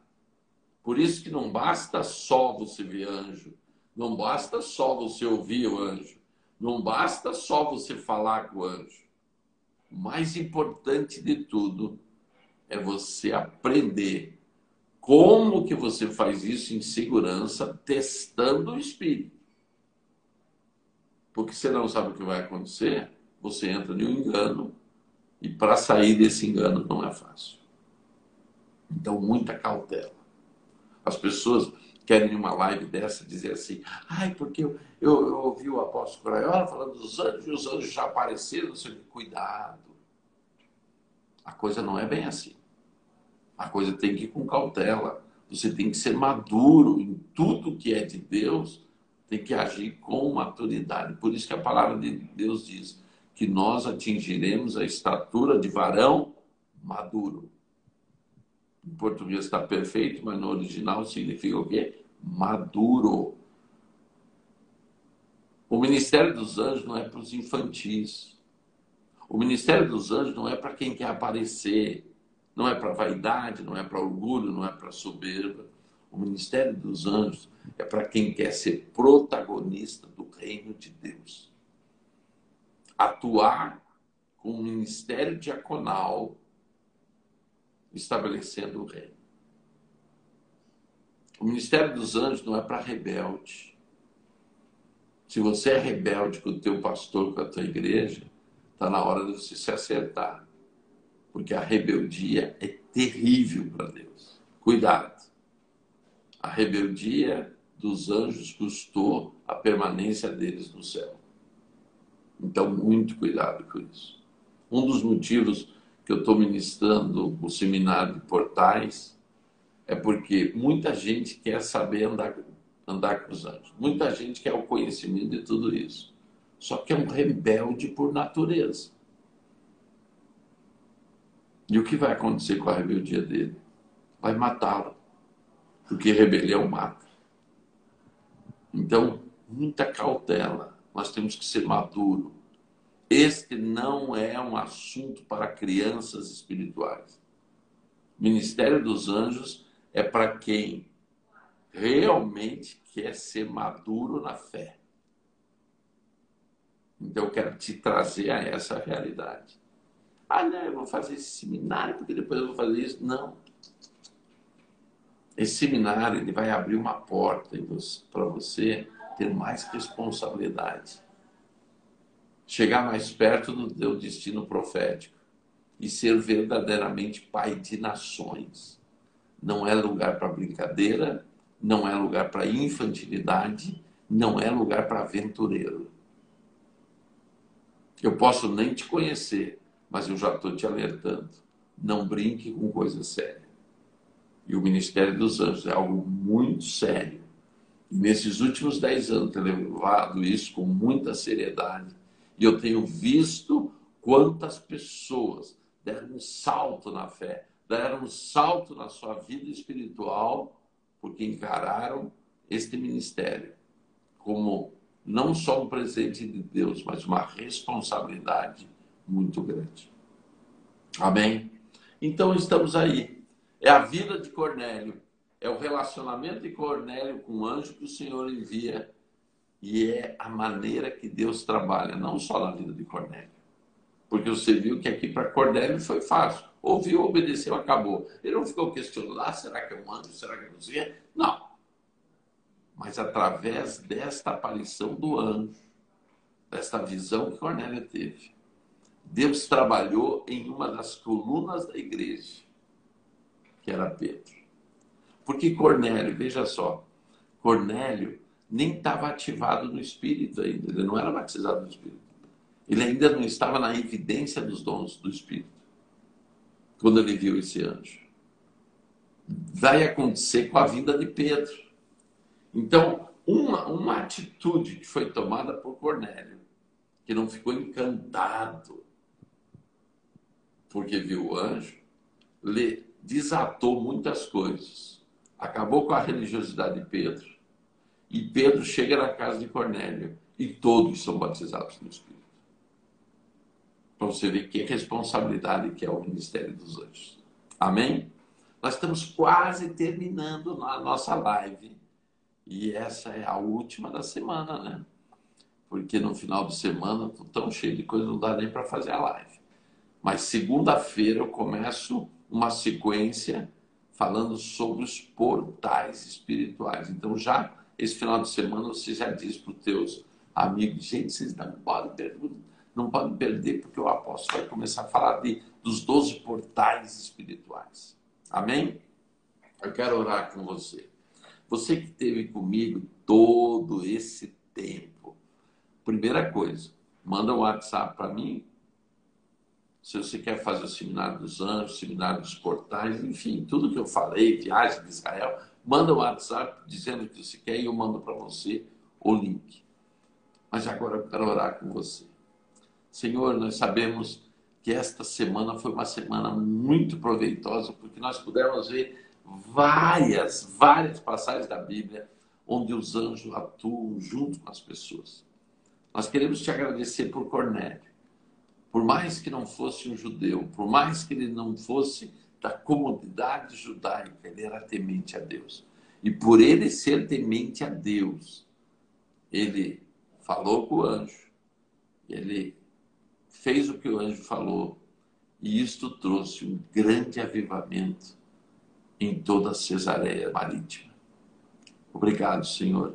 Por isso que não basta só você ver anjo, não basta só você ouvir o anjo, não basta só você falar com o anjo. O mais importante de tudo é você aprender como que você faz isso em segurança, testando o espírito. Porque você não sabe o que vai acontecer, você entra em um engano, e para sair desse engano não é fácil. Então, muita cautela. As pessoas querem em uma live dessa dizer assim, ai, porque eu ouvi o apóstolo Craiola falando dos anjos, e os anjos já apareceram, não sei o que. Cuidado. A coisa não é bem assim. A coisa tem que ir com cautela. Você tem que ser maduro em tudo que é de Deus, tem que agir com maturidade. Por isso que a palavra de Deus diz que nós atingiremos a estatura de varão maduro. Em português está perfeito, mas no original significa o quê? Maduro. O ministério dos anjos não é para os infantis. O ministério dos anjos não é para quem quer aparecer. Não é para vaidade, não é para orgulho, não é para soberba. O ministério dos anjos é para quem quer ser protagonista do reino de Deus. Atuar com o ministério diaconal, estabelecendo o reino. O ministério dos anjos não é para rebelde. Se você é rebelde com o teu pastor, com a tua igreja, está na hora de você se acertar. Porque a rebeldia é terrível para Deus. Cuidado. A rebeldia dos anjos custou a permanência deles no céu. Então, muito cuidado com isso. Um dos motivos que eu estou ministrando o seminário de portais é porque muita gente quer saber andar andar com os anjos. Muita gente quer o conhecimento de tudo isso. Só que é um rebelde por natureza. E o que vai acontecer com a rebeldia dele? Vai matá-lo. Porque rebelião mata. Então, muita cautela. Nós temos que ser maduro. Este não é um assunto para crianças espirituais. O ministério dos anjos é para quem realmente quer ser maduro na fé. Então, eu quero te trazer a essa realidade. Ah, não, eu vou fazer esse seminário, porque depois eu vou fazer isso. Não. Esse seminário ele vai abrir uma porta para você ter mais responsabilidade. Chegar mais perto do teu destino profético. E ser verdadeiramente pai de nações. Não é lugar para brincadeira, não é lugar para infantilidade, não é lugar para aventureiro. Eu posso nem te conhecer, mas eu já estou te alertando. Não brinque com coisa séria. E o Ministério dos Anjos é algo muito sério. E nesses últimos 10 anos, eu tenho levado isso com muita seriedade. E eu tenho visto quantas pessoas deram um salto na fé, deram um salto na sua vida espiritual, porque encararam este ministério como não só um presente de Deus, mas uma responsabilidade muito grande. Amém? Então estamos aí. É a vida de Cornélio, é o relacionamento de Cornélio com o anjo que o Senhor envia e é a maneira que Deus trabalha, não só na vida de Cornélio. Porque você viu que aqui para Cornélio foi fácil. Ouviu, obedeceu, acabou. Ele não ficou questionando, será que é um anjo, será que é não sei? Não. Mas através desta aparição do anjo, desta visão que Cornélio teve, Deus trabalhou em uma das colunas da igreja, que era Pedro. Porque Cornélio, veja só, Cornélio nem estava ativado no Espírito ainda, ele não era batizado no Espírito. Ele ainda não estava na evidência dos dons do Espírito, quando ele viu esse anjo. Vai acontecer com a vinda de Pedro. Então, uma atitude que foi tomada por Cornélio, que não ficou encantado porque viu o anjo, desatou muitas coisas. Acabou com a religiosidade de Pedro. E Pedro chega na casa de Cornélio e todos são batizados no Espírito. Para você ver que responsabilidade que é o ministério dos anjos. Amém? Nós estamos quase terminando a nossa live. E essa é a última da semana, né? Porque no final de semana estou tão cheio de coisa, não dá nem para fazer a live. Mas segunda-feira eu começo uma sequência falando sobre os portais espirituais. Então já esse final de semana você já diz para os teus amigos, gente, vocês não podem perder, porque o apóstolo vai começar a falar dos 12 portais espirituais. Amém? Eu quero orar com você. Você que esteve comigo todo esse tempo. Primeira coisa, manda um WhatsApp para mim. Se você quer fazer o Seminário dos Anjos, Seminário dos Portais, enfim, tudo que eu falei, viagem de Israel, manda um WhatsApp dizendo o que você quer e eu mando para você o link. Mas agora eu quero orar com você. Senhor, nós sabemos que esta semana foi uma semana muito proveitosa, porque nós pudemos ver várias passagens da Bíblia onde os anjos atuam junto com as pessoas. Nós queremos te agradecer por Cornélio. Por mais que não fosse um judeu, por mais que ele não fosse da comunidade judaica, ele era temente a Deus. E por ele ser temente a Deus, ele falou com o anjo, ele fez o que o anjo falou, e isto trouxe um grande avivamento em toda a Cesareia Marítima. Obrigado, Senhor,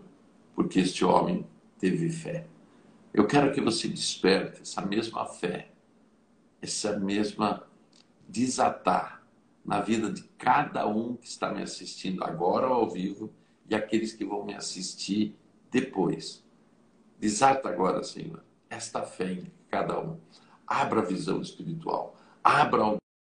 porque este homem teve fé. Eu quero que você desperte essa mesma fé, essa mesma desatar na vida de cada um que está me assistindo agora ao vivo e aqueles que vão me assistir depois. Desata agora, Senhor, esta fé em cada um. Abra a visão espiritual, abra